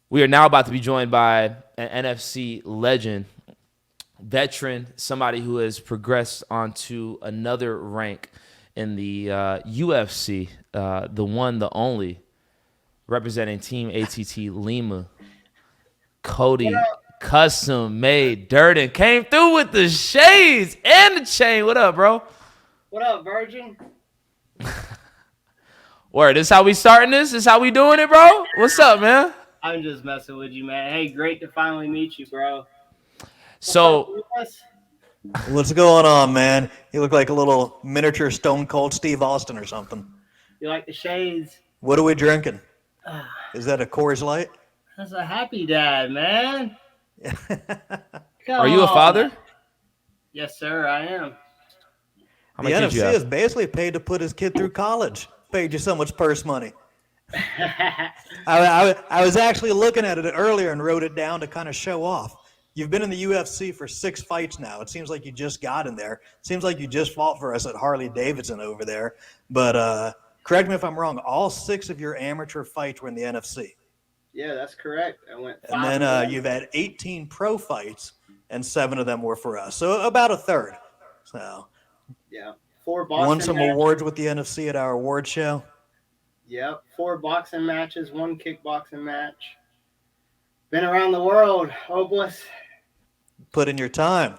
We are now about to be joined by an NFC legend, veteran, somebody who has progressed onto another rank in the UFC, the one, the only, representing Team ATT Lima, What Cody up? Custom Made Durden came through with the shades and the chain. What up, bro? What up, Virgin? Word, this how we starting this? This how we doing it, bro? What's up, man? I'm just messing with you, man. Hey, great to finally meet you, bro. What's up, So, Lucas? What's going on, man? You look like a little miniature Stone Cold Steve Austin or something. You like the shades? What are we drinking? Ah, Is that a Coors Light? That's a happy dad, man. Come are you a on. father? Yes, sir, I am. How The many kids you NFC is have? basically paid to put his kid through college. Paid you so much purse money. Yeah, I was actually looking at it earlier and wrote it down to kind of show off. You've been in the UFC for 6 fights now. It seems like you just got in there. It seems like you just fought for us at Harley Davidson over there. But correct me if I'm wrong. All 6 of your amateur fights were in the NFC. that's correct. I went And 5 then and 1. you've had 18 pro fights, and 7 of them were for us. So about a third. So Yeah, 4 won boxing some matches. awards with the NFC at our award show. Yep, 4 boxing matches, 1 kickboxing match. Been around the world, hopeless. Put in your time.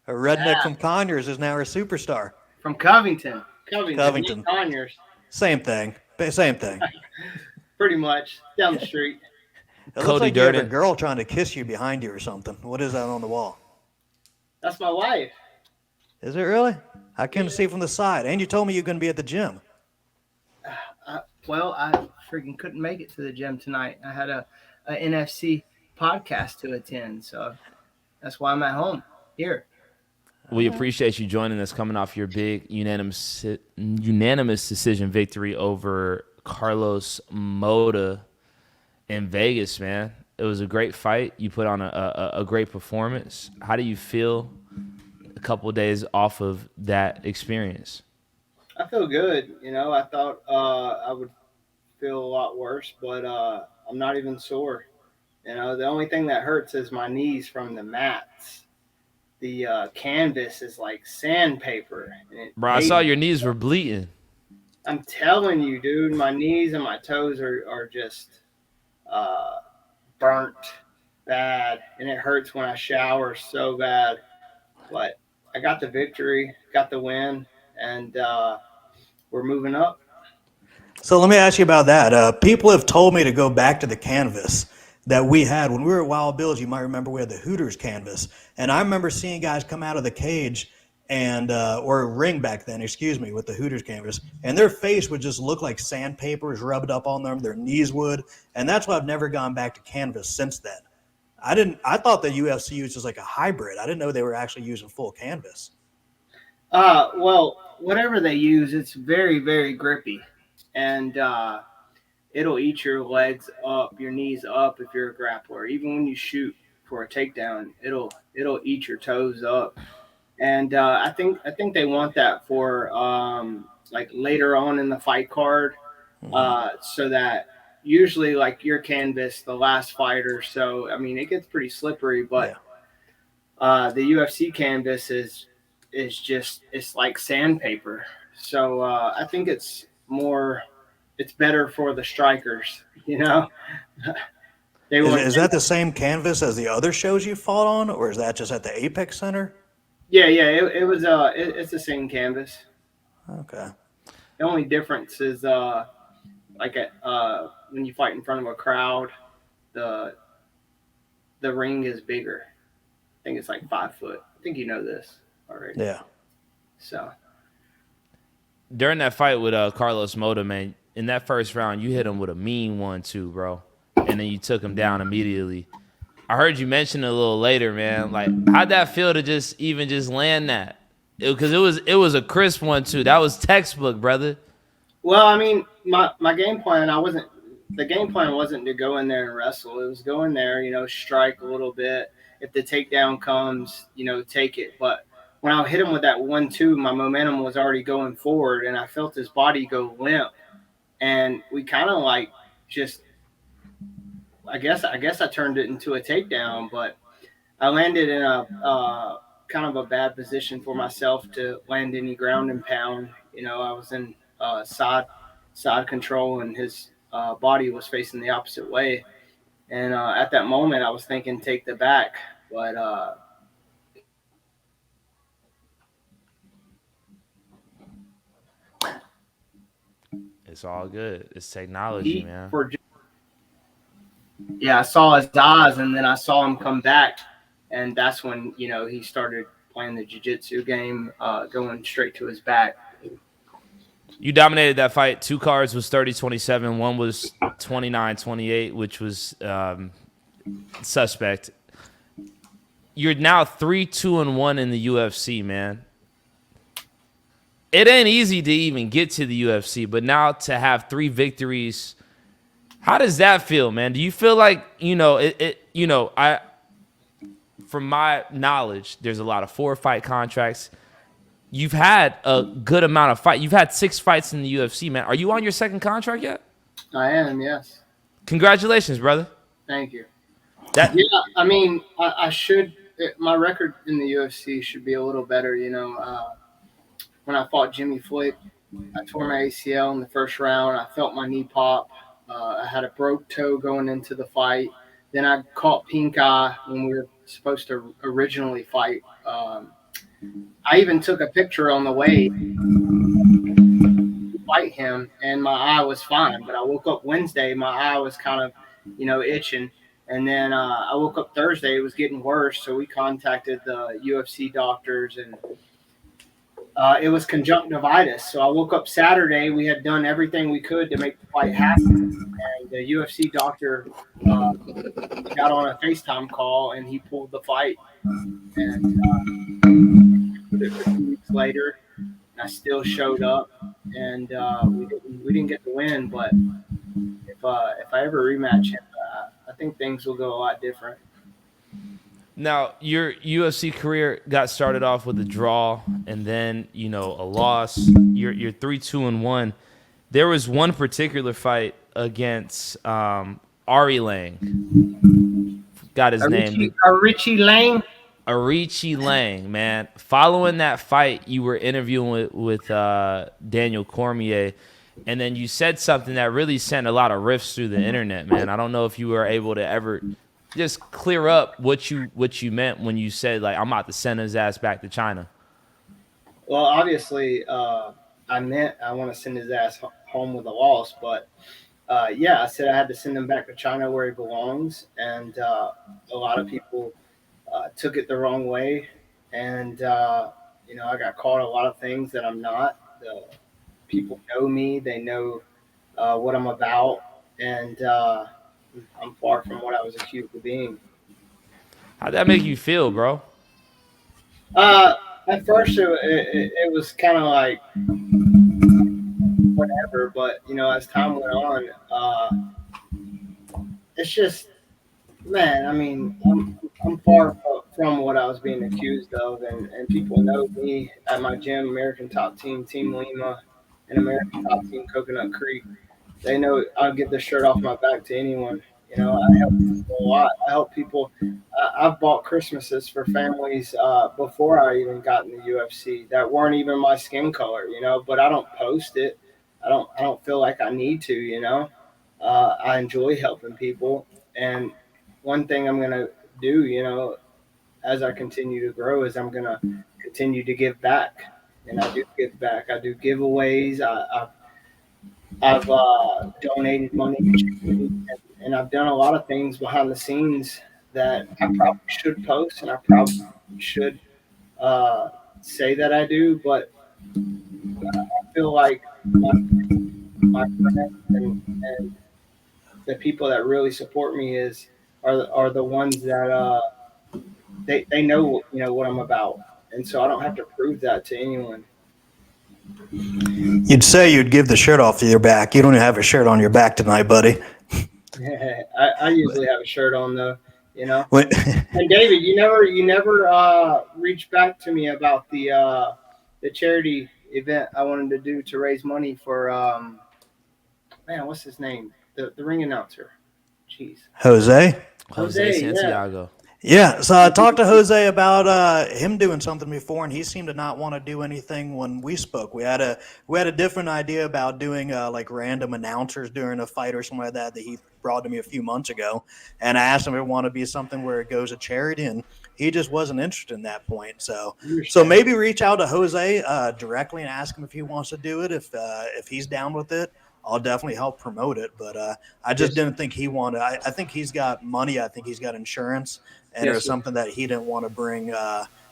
A redneck Yeah, from Conyers is now our superstar. from Covington. Covington, not Covington. Conyers. Same thing. Same thing. Pretty much down the street. It looks Cody like you have a Durden. girl trying to kiss you behind you or something. What is that on the wall? That's my wife. Is it really? I couldn't see from the side. And you told me you're going to be at the gym. I freaking couldn't make it to the gym tonight. I had a NFC podcast to attend, so that's why I'm at home here. We appreciate you joining us coming off your big unanimous decision victory over Carlos Mota in Vegas, man. It was a great fight. You put on a great performance. How do you feel a couple of days off of that experience? I feel good. I thought I would feel a lot worse, but I'm not even sore. The only thing that hurts is my knees from the mats. The canvas is like sandpaper, and it Bro, I saw hates. your knees were bleeding. I'm telling you, dude, my knees and my toes are just uh, burnt bad, and it hurts when I shower so bad. But I got the victory, got the win, and we're moving up. So let me ask you about that. People have told me to go back to the canvas that we had when we were at Wild Bills. You might remember we had the Hooters canvas, and I remember seeing guys come out of the cage and or ring back then, excuse me, with the Hooters canvas, and their face would just look like sandpapers rubbed up on them. Their knees would, and that's why I've never gone back to canvas since then. I didn't. I thought the UFC used just like a hybrid. I didn't know they were actually using full canvas. Whatever they use, it's very, very grippy, and it'll eat your legs up, your knees up if you're a grappler. Even when you shoot for a takedown, it'll eat your toes up. And I think they want that for like later on in the fight card, Mm-hmm. so that usually like your canvas, the last fight or so. I mean, it gets pretty slippery, but Yeah. the UFC canvas is just it's like sandpaper. So I think it's better for the strikers. They Is, want is that the same canvas as the other shows you fought on, or is that just at the Apex Center? yeah, it's the same canvas. Okay. The only difference is when you fight in front of a crowd, the the ring is bigger. I think it's like 5 foot. I think you know this already. Yeah. So During that fight with Carlos Mota, man, in that first round, you hit him with a mean one too, bro, and then you took him down immediately. I heard you mention it a little later, man. Like, how'd that feel to just land that? Because it was a crisp one too. That was textbook, brother. well, I mean, my game plan, I wasn't the game plan wasn't to go in there and wrestle. It was go in there, strike a little bit. If the takedown comes, take it. But when I hit him with that 1-2, my momentum was already going forward, and I felt his body go limp. And we kind of like just I turned it into a takedown, but I landed in a kind of a bad position for myself to land any ground and pound. I was in side control, and his body was facing the opposite way. And at that moment, I was thinking take the back, but It's all good. It's technology, man. I saw his eyes, and then I saw him come back, and that's when he started playing the jiu-jitsu game, going straight to his back. You dominated that fight. 2 cards was 30-27. One was 29-28, which was suspect. You're now 3-2-1 in the UFC, man. It ain't easy to even get to the UFC, but now to have 3 victories, how does that feel, man? Do you feel like, from my knowledge, there's a lot of 4-fight contracts. You've had a good amount of fight. You've had 6 fights in the UFC, man. Are you on your 2nd contract yet? I am, yes. Congratulations, brother. Thank you. I mean, I should. My record in the UFC should be a little better. When I fought Jimmy Flick, I tore my ACL in the first round. I felt my knee pop. I had a broke toe going into the fight. Then I caught pink eye when we were supposed to originally fight. I even took a picture on the way to fight him, and my eye was fine. But I woke up Wednesday, my eye was kind of, itching. And then I woke up Thursday, it was getting worse. So we contacted the UFC doctors, and it was conjunctivitis. So I woke up Saturday. We had done everything we could to make the fight happen. And the UFC doctor got on a FaceTime call, and he pulled the fight. And 2 weeks later, I still showed up, and we didn't get the win. But if I ever rematch him, I think things will go a lot different. Now, your UFC career got started off with a draw, and then a loss. You're 3-2-1. There was one particular fight against Ari Lang. Got his name. Arichi Lang, man. Following that fight, you were interviewing with Daniel Cormier, and then you said something that really sent a lot of rifts through the internet, man. I don't know if you were able to ever just clear up what you meant when you said, like, I'm about to send his ass back to China. Well, obviously, I meant I want to send his ass home with a loss, but I said I had to send him back to China where he belongs, and a lot of people took it the wrong way, and I got called a lot of things that I'm not. People know me; they know what I'm about, and I'm far from what I was accused of being. How'd that make you feel, bro? At first, it was kind of like whatever, but as time went on, it's just, man. I mean, I'm far from what I was being accused of, and people know me at my gym, American Top Team, Team Lima, and American Top Team Coconut Creek. They know I'll get the shirt off my back to anyone. I help people a lot. I help people. I've bought Christmases for families before I even got in the UFC that weren't even my skin color, but I don't post it. I don't feel like I need to, I enjoy helping people. And one thing I'm going to do, as I continue to grow is I'm going to continue to give back. And I do give back. I do giveaways. I've donated money to charity, and I've done a lot of things behind the scenes that I probably should post, and I probably should say that I do, but I feel like my friends and the people that really support me are the ones that they know what I'm about, and so I don't have to prove that to anyone. You'd say you'd give the shirt off your back. You don't even have a shirt on your back tonight, buddy. I usually have a shirt on though, And David, you never reached back to me about the charity event I wanted to do to raise money for man, what's his name? The ring announcer. Jeez. Jose? Jose Jose, yeah. Santiago. Yeah, so I talked to Jose about him doing something before, and he seemed to not want to do anything when we spoke. We had a different idea about doing like random announcers during a fight or something like that he brought to me a few months ago, and I asked him if it wanted to be something where it goes to charity, and he just wasn't interested in that point. So maybe reach out to Jose directly and ask him if he wants to do it. If he's down with it, I'll definitely help promote it. But I just didn't think he wanted. I think he's got money. I think he's got insurance. And it was something that he didn't want to bring.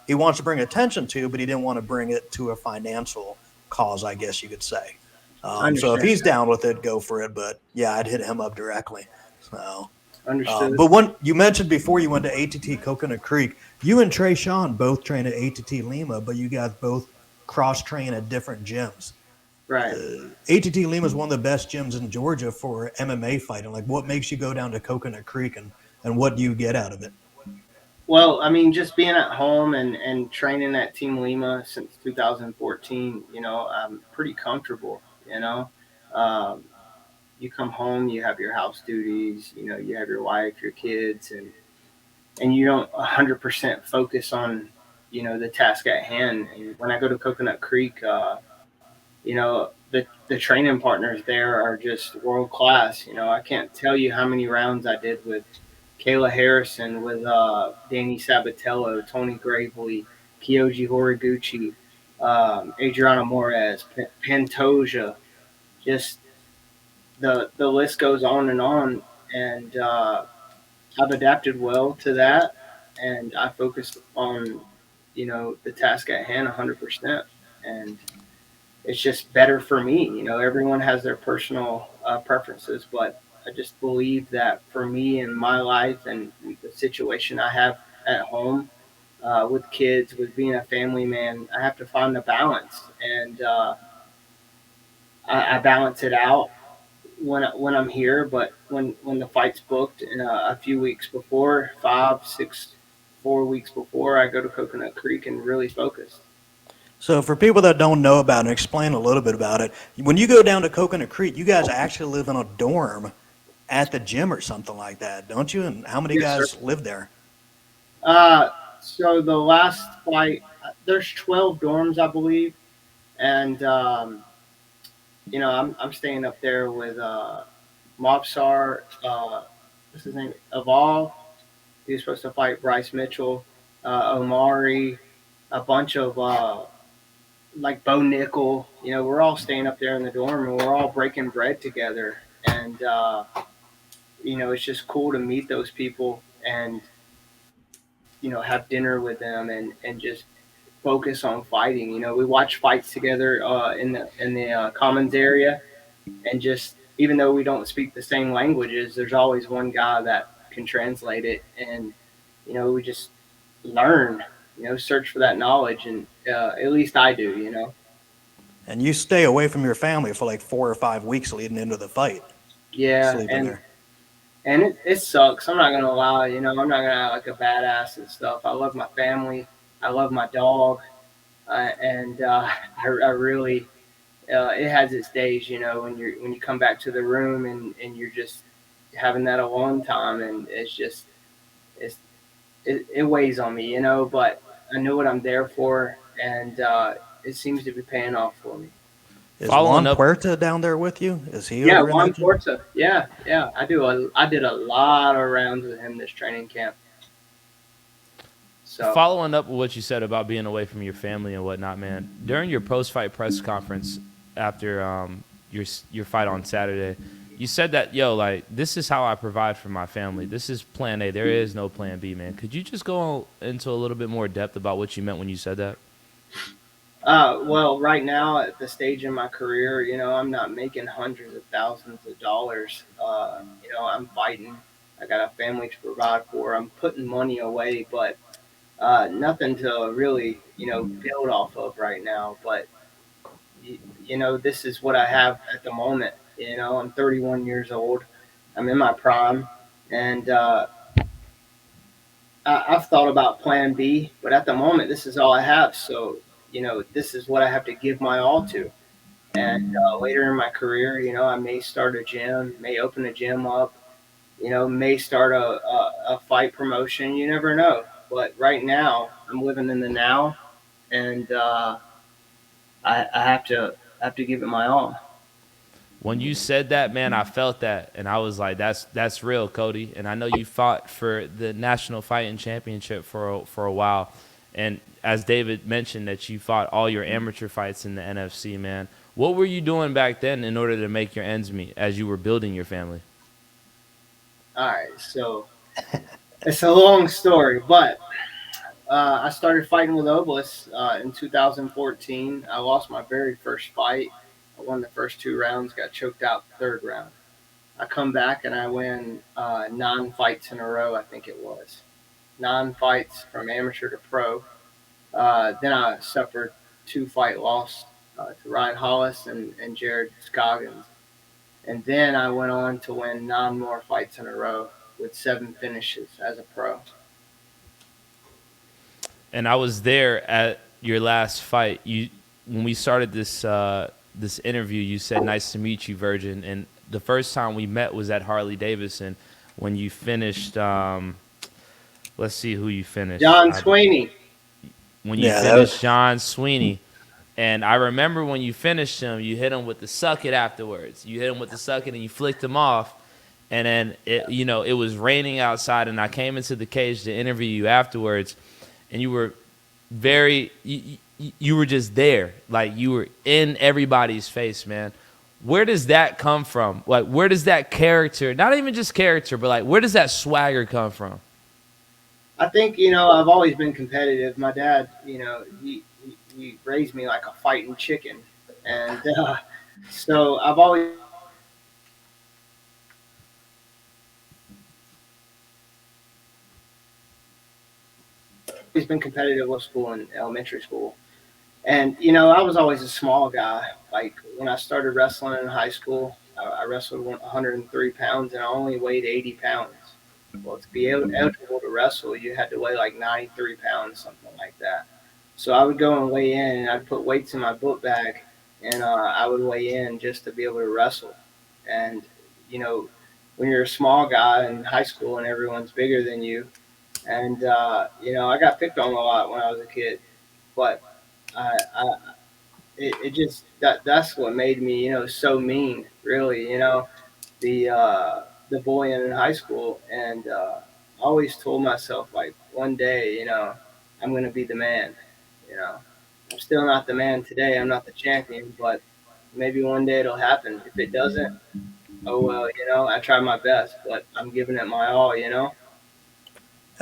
He wants to bring attention to, but he didn't want to bring it to a financial cause, I guess you could say. So if he's down with it, go for it. But yeah, I'd hit him up directly. So Understood. but one you mentioned before you went to ATT Coconut Creek, you and Trey Sean both train at ATT Lima, but you guys both cross train at different gyms. Right. ATT Lima is one of the best gyms in Georgia for MMA fighting. Like, what makes you go down to Coconut Creek, and what do you get out of it? Well, I mean, just being at home and training at Team Lima since 2014, I'm pretty comfortable, You come home, you have your house duties, you have your wife, your kids, and you don't 100% focus on, the task at hand. And when I go to Coconut Creek, the training partners there are just world class. I can't tell you how many rounds I did with Kayla Harrison, with Danny Sabatello, Tony Gravely, Kyoji Horiguchi, Adriana Morez, Pantoja. Just the list goes on. And I've adapted well to that, and I focused on, the task at hand 100%. And it's just better for me. Everyone has their personal preferences, but I just believe that for me and my life and the situation I have at home with kids, with being a family man, I have to find the balance, and I balance it out when I'm here. But when the fight's booked in a few weeks before, 5, 6, 4 weeks before, I go to Coconut Creek and really focus. So for people that don't know about it, explain a little bit about it. When you go down to Coconut Creek, you guys actually live in a dorm at the gym or something like that, don't you? And how many guys live there? So the last flight, there's 12 dorms, I believe, and I'm staying up there with Mobsar, what's his name, Evolve. He was supposed to fight Bryce Mitchell, Omari, a bunch of like Bo Nickel. We're all staying up there in the dorm, and we're all breaking bread together, and it's just cool to meet those people and have dinner with them and just focus on fighting. We watch fights together in the commons area, and just even though we don't speak the same languages, there's always one guy that can translate it, and we just learn, search for that knowledge, and at least I do. And you stay away from your family for like 4 or 5 weeks leading into the fight. Yeah, Sleeping there. and it sucks. I'm not gonna lie, I'm not gonna act like a badass and stuff. I love my family. I love my dog, and I really. It has its days, when you come back to the room and you're just having that alone time, and it weighs on me, But I know what I'm there for, and it seems to be paying off for me. Is Juan Puerta down there with you? Is he? Yeah, over Juan Puerta. Yeah. I did a lot of rounds with him this training camp. So Following up with what you said about being away from your family and whatnot, man, during your post-fight press conference after your fight on Saturday, you said that, this is how I provide for my family. This is plan A. There is no plan B, man. Could you just go into a little bit more depth about what you meant when you said that? Well, right now at the stage in my career, I'm not making hundreds of thousands of dollars. I'm fighting. I got a family to provide for. I'm putting money away, but nothing to really, build off of right now. But this is what I have at the moment. I'm 31 years old. I'm in my prime, and I've thought about Plan B, but at the moment, this is all I have. So, this is what I have to give my all to. And later in my career, I may start a gym, may open a gym up, may start a fight promotion. You never know. But right now, I'm living in the now, and I have to give it my all. When you said that, man, I felt that, and I was like, "That's real, Cody." And I know you fought for the National Fighting Championship for a while, and as David mentioned, that you fought all your amateur fights in the NFC. Man, what were you doing back then in order to make your ends meet as you were building your family? All right, so it's a long story, but I started fighting with Oblis in 2014. I lost my very first fight. I won the first 2 rounds, got choked out the third round. I come back and I win 9 fights in a row, I think it was. 9 fights from amateur to pro. Then I suffered 2 fight loss to Ryan Hollis and Jared Scoggins. And then I went on to win 9 more fights in a row with 7 finishes as a pro. And I was there at your last fight. When we started this interview, you said, "Nice to meet you, Virgin." And the first time we met was at Harley Davidson when you finished. Let's see who you finished. John Sweeney. When you Yeah, finished John Sweeney. And I remember when you finished him, you hit him with the suck it afterwards. You hit him with the suck it and you flicked him off. And then it was raining outside, and I came into the cage to interview you afterwards, and you were you were just there, like you were in everybody's face, man. Where does that come from? Like, where does that character, not even just character, but like, where does that swagger come from? I think, I've always been competitive. My dad, he raised me like a fighting chicken. And so I've always been competitive with school and elementary school. And, I was always a small guy. Like when I started wrestling in high school, I wrestled 103 pounds and I only weighed 80 pounds. Well, to be eligible to wrestle, you had to weigh like 93 pounds, something like that. So I would go and weigh in, and I'd put weights in my book bag, and I would weigh in just to be able to wrestle. And you know, when you're a small guy in high school and everyone's bigger than you, and I got picked on a lot when I was a kid, but I it just that's what made me so mean, really. The boy in high school, and I always told myself like one day, I'm gonna be the man. You know, I'm still not the man today. I'm not the champion, but maybe one day it'll happen. If it doesn't, oh well. I tried my best, but I'm giving it my all. And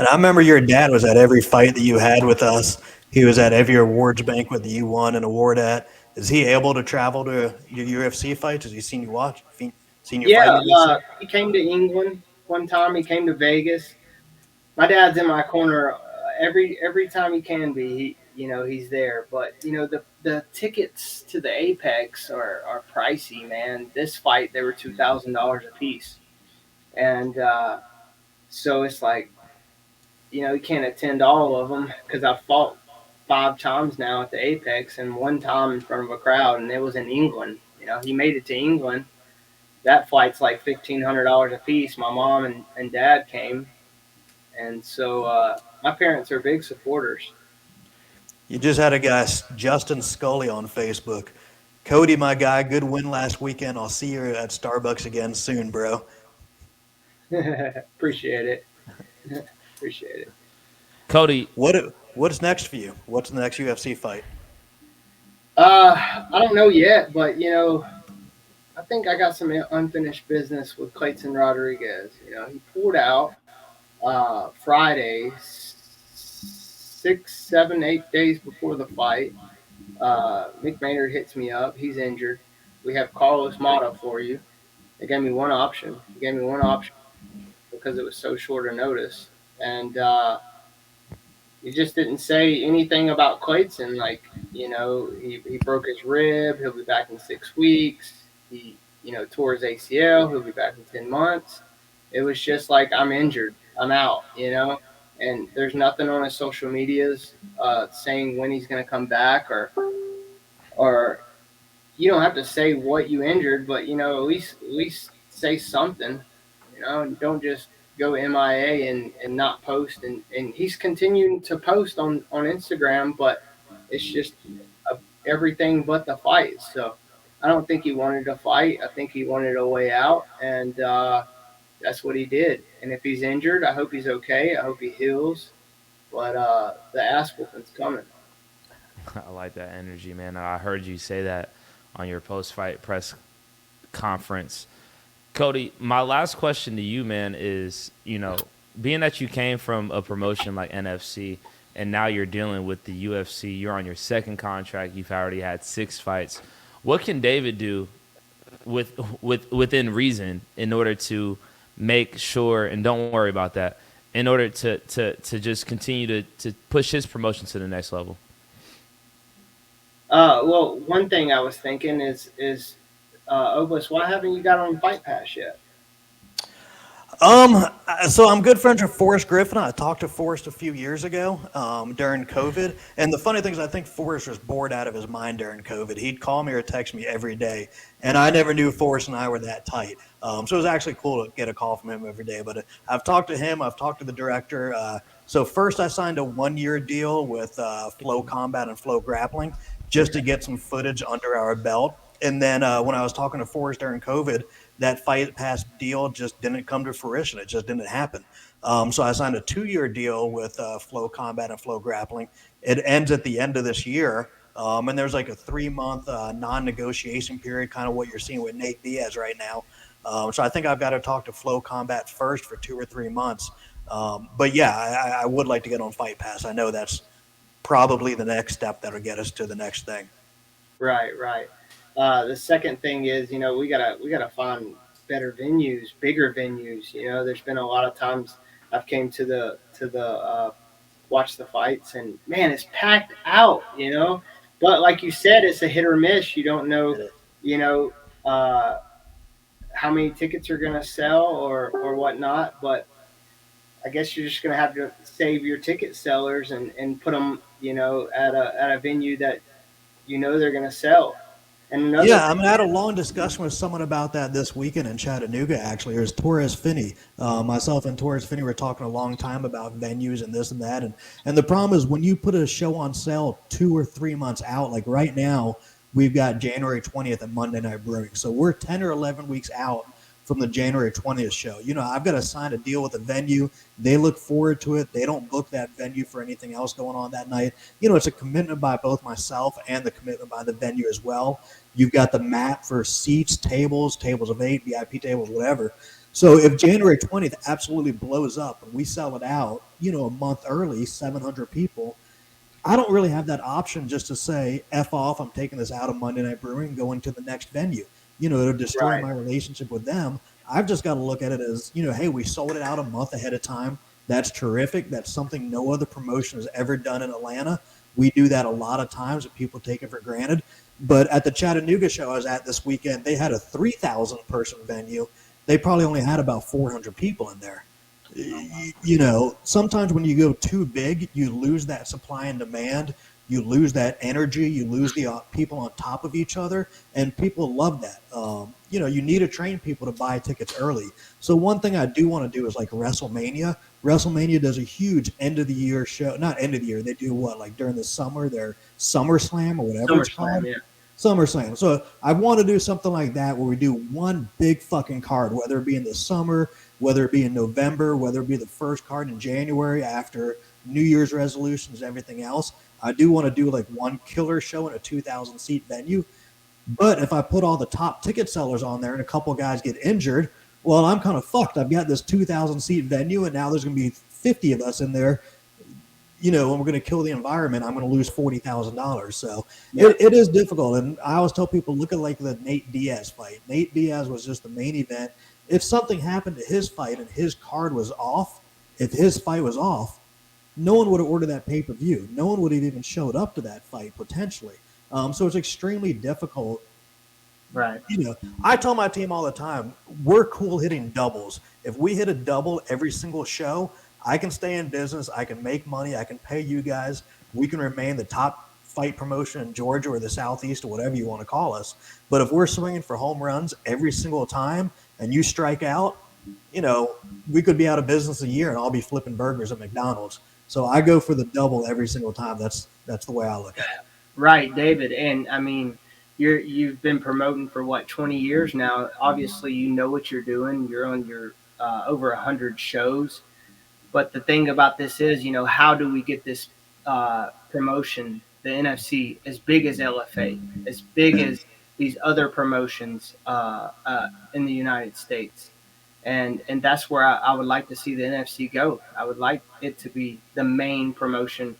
I remember your dad was at every fight that you had with us. He was at every awards banquet that you won an award at. Is he able to travel to your UFC fights? Has he seen you watch? Seen you fight Yeah, against him? he came to England one time. He came to Vegas. My dad's in my corner every time he can be. He's there. But the tickets to the Apex are pricey, man. This fight they were $2,000 a piece, and so it's like you can't attend all of them because I fought 5 times now at the Apex and one time in front of a crowd, and it was in England. He made it to England. That flight's like $1,500 a piece. My mom and dad came, and so my parents are big supporters. You just had a guy, Justin Scully, on Facebook. Cody, my guy, good win last weekend. I'll see you at Starbucks again soon, bro. Appreciate it. Appreciate it. Cody, What's next for you? What's the next UFC fight? I don't know yet, but I think I got some unfinished business with Clayton Rodriguez. He pulled out Friday, 6, 7, 8 days before the fight. Mick Maynard hits me up. He's injured. We have Carlos Mota for you. They gave me one option. He gave me one option because it was so short a notice. And he just didn't say anything about Clayton. Like, he broke his rib. He'll be back in 6 weeks. He, tore his ACL. He'll be back in 10 months. It was just like, I'm injured. I'm out, And there's nothing on his social medias saying when he's going to come back, or you don't have to say what you injured, but at least say something. and don't just go MIA and not post. And he's continuing to post on Instagram, but it's just everything but the fight. So I don't think he wanted to fight. I think he wanted a way out, and that's what he did. And if he's injured, I hope he's okay. I hope he heals. But the ass whooping's coming. I like that energy, man. I heard you say that on your post-fight press conference. Cody, my last question to you, man, is, being that you came from a promotion like NFC and now you're dealing with the UFC, you're on your second contract, you've already had 6 fights. What can David do within reason in order to make sure, and don't worry about that, in order to just continue to push his promotion to the next level? Well, one thing I was thinking is Obus, why haven't you got on Fight Pass yet? So I'm good friends with Forrest Griffin. I talked to Forrest a few years ago during COVID. And the funny thing is I think Forrest was bored out of his mind during COVID. He'd call me or text me every day. And I never knew Forrest and I were that tight. So it was actually cool to get a call from him every day. But I've talked to him. I've talked to the director. So first I signed a 1-year deal with Flow Combat and Flow Grappling just to get some footage under our belt. And then when I was talking to Forrest during COVID, that Fight Pass deal just didn't come to fruition. It just didn't happen. So I signed a 2-year deal with Flow Combat and Flow Grappling. It ends at the end of this year. And there's like a 3-month non-negotiation period, kind of what you're seeing with Nate Diaz right now. So I think I've got to talk to Flow Combat first for 2 or 3 months. But yeah, I would like to get on Fight Pass. I know that's probably the next step that'll get us to the next thing. Right. The second thing is, we gotta find better venues, bigger venues. There's been a lot of times I've came to the watch the fights, and man, it's packed out. But like you said, it's a hit or miss. You don't know, how many tickets are gonna sell or whatnot. But I guess you're just gonna have to save your ticket sellers and put them, at a venue that they're gonna sell. And I had a long discussion with someone about that this weekend in Chattanooga, actually. It was Torres Finney. Myself and Torres Finney were talking a long time about venues and this and that. And the problem is when you put a show on sale 2 or 3 months out, like right now, we've got January 20th at Monday Night Brewing. So we're 10 or 11 weeks out from the January 20th show. I've got to sign a deal with a venue. They look forward to it. They don't book that venue for anything else going on that night. It's a commitment by both myself and the commitment by the venue as well. You've got the mat for seats, tables of 8, VIP tables, whatever. So if January 20th absolutely blows up and we sell it out, a month early, 700 people, I don't really have that option just to say, F off, I'm taking this out of Monday Night Brewing and going to the next venue. It'll destroy my relationship with them. I've just got to look at it as, hey, we sold it out a month ahead of time. That's terrific. That's something no other promotion has ever done in Atlanta. We do that a lot of times and people take it for granted. But at the Chattanooga show I was at this weekend, they had a 3,000 person venue. They probably only had about 400 people in there. Sometimes when you go too big, you lose that supply and demand. You lose that energy. You lose the people on top of each other, and people love that. You need to train people to buy tickets early. So one thing I do want to do is like WrestleMania. WrestleMania does a huge end of the year show. Not end of the year. They do what, like during the summer, their SummerSlam or whatever it's called. Yeah. SummerSlam. So I want to do something like that where we do one big fucking card, whether it be in the summer, whether it be in November, whether it be the first card in January after New Year's resolutions and everything else. I do want to do like one killer show in a 2,000 seat venue. But if I put all the top ticket sellers on there and a couple guys get injured, well, I'm kind of fucked. I've got this 2,000 seat venue and now there's going to be 50 of us in there, and we're going to kill the environment. I'm going to lose $40,000. So it is difficult. And I always tell people, look at like the Nate Diaz fight. Nate Diaz was just the main event. If something happened to his fight and his card was off, if his fight was off, no one would have ordered that pay-per-view. No one would have even showed up to that fight potentially. So it's extremely difficult. Right. I tell my team all the time, we're cool hitting doubles. If we hit a double every single show, I can stay in business. I can make money. I can pay you guys. We can remain the top fight promotion in Georgia or the Southeast or whatever you want to call us. But if we're swinging for home runs every single time and you strike out, we could be out of business a year and I'll be flipping burgers at McDonald's. So I go for the double every single time. That's the way I look at it. Right, David. And I mean, you've been promoting for what, 20 years now. Obviously, you know what you're doing. You're on your over 100 shows. But the thing about this is, how do we get this promotion, the NFC, as big as LFA, as big as these other promotions in the United States? And that's where I would like to see the NFC go. I would like it to be the main promotion,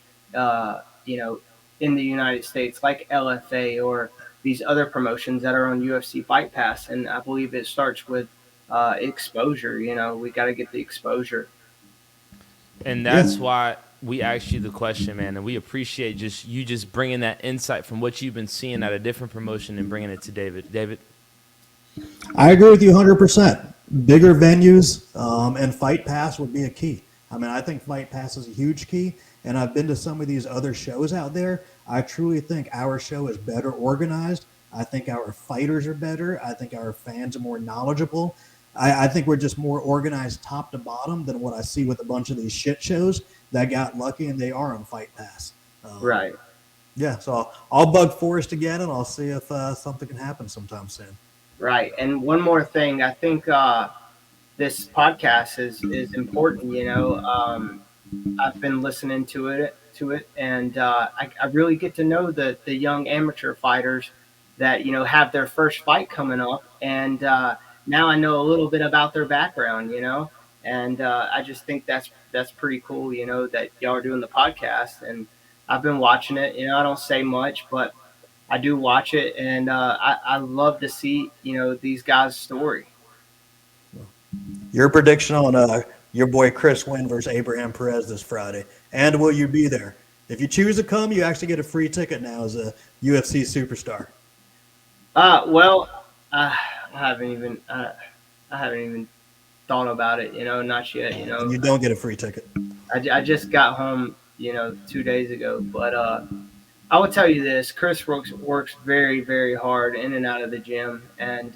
in the United States, like LFA or these other promotions that are on UFC Fight Pass. And I believe it starts with exposure. We got to get the exposure. And that's why we asked you the question, man. And we appreciate you just bringing that insight from what you've been seeing at a different promotion and bringing it to David. David? I agree with you 100%. Bigger venues and Fight Pass would be a key. I mean, I think Fight Pass is a huge key, and I've been to some of these other shows out there. I truly think our show is better organized. I think our fighters are better. I think our fans are more knowledgeable. I think we're just more organized top to bottom than what I see with a bunch of these shit shows that got lucky and they are on Fight Pass. Right. Yeah, so I'll bug Forrest again, and I'll see if something can happen sometime soon. Right. And one more thing, I think this podcast is important. I've been listening to it, and I really get to know the young amateur fighters that have their first fight coming up, and now I know a little bit about their background, and I just think that's pretty cool, that y'all are doing the podcast, and I've been watching it. I don't say much, but I do watch it, and I love to see these guys' story. Your prediction on your boy Chris win versus Abraham Perez this Friday, and will you be there? If you choose to come, you actually get a free ticket now as a UFC superstar. Well, I haven't even thought about it. Not yet. You don't get a free ticket. I just got home 2 days ago, but I will tell you this: Chris works very, very hard in and out of the gym, and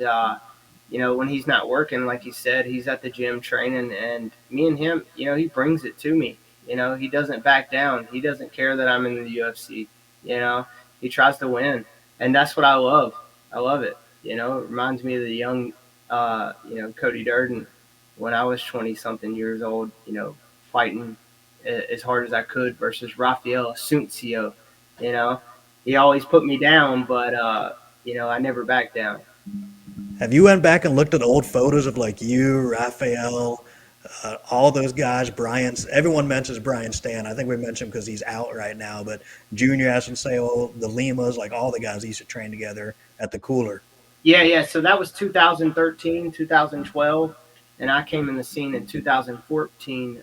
when he's not working, like he said, he's at the gym training, and me and him, he brings it to me. He doesn't back down. He doesn't care that I'm in the UFC. He tries to win, and that's what I love. I love it. It reminds me of the young, Cody Durden when I was 20-something years old. Fighting as hard as I could versus Rafael Asuncio. He always put me down, but I never backed down. Have you went back and looked at old photos of like you, Rafael, all those guys, Brian? Everyone mentions Brian Stan. I think we mentioned because he's out right now, but Junior Asuncio, the Limas, like all the guys used to train together at the Cooler. Yeah. So that was 2013, 2012, and I came in the scene in 2014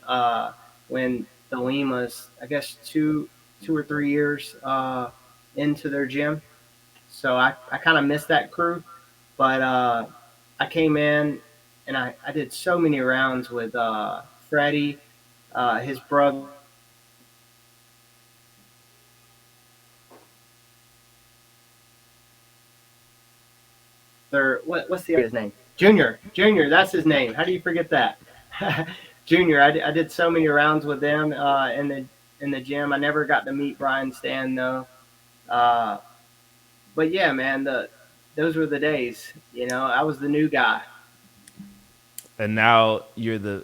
when the Limas, I guess, two or 3 years into their gym. So I kind of missed that crew, but I came in and I did so many rounds with Freddie, his brother. What's the other's name? Junior, that's his name. How do you forget that? Junior, I did so many rounds with them in the gym. I never got to meet Brian Stan though. But yeah, man, those were the days. I was the new guy. And now you're the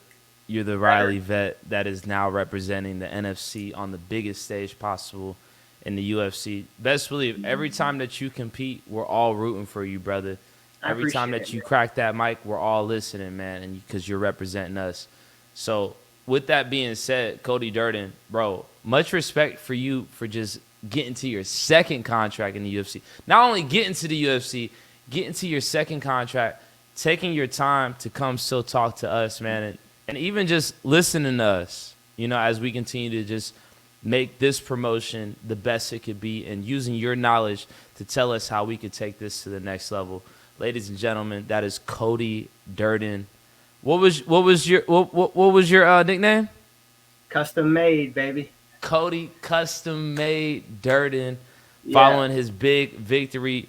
Riley vet that is now representing the NFC on the biggest stage possible in the UFC. Best believe every time that you compete, we're all rooting for you, brother. Every time that you crack that mic, we're all listening, man, and because you're representing us. So with that being said, Cody Durden, bro, much respect for you for just getting to your second contract in the UFC. Not only getting to the UFC, getting to your second contract, taking your time to come still talk to us, man, and even just listening to us, as we continue to just make this promotion the best it could be and using your knowledge to tell us how we could take this to the next level. Ladies and gentlemen, that is Cody Durden. What was your nickname? Custom made, baby. Cody Custom Made Durden, following his big victory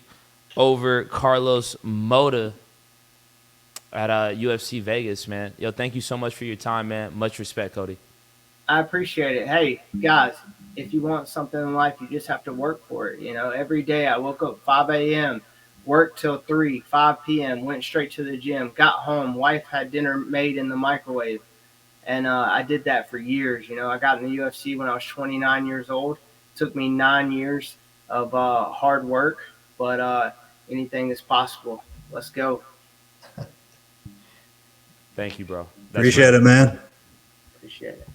over Carlos Mota. at UFC Vegas, man. Yo, thank you so much for your time, man. Much respect, Cody. I appreciate it. Hey, guys, if you want something in life, you just have to work for it. You know, every day I woke up 5 a.m., worked till 3, 5 p.m., went straight to the gym, got home, wife had dinner made in the microwave. And I did that for years. You know, I got in the UFC when I was 29 years old. It took me 9 years of hard work, but anything is possible. Let's go. Thank you, bro. That's Appreciate real. it, man. Appreciate it.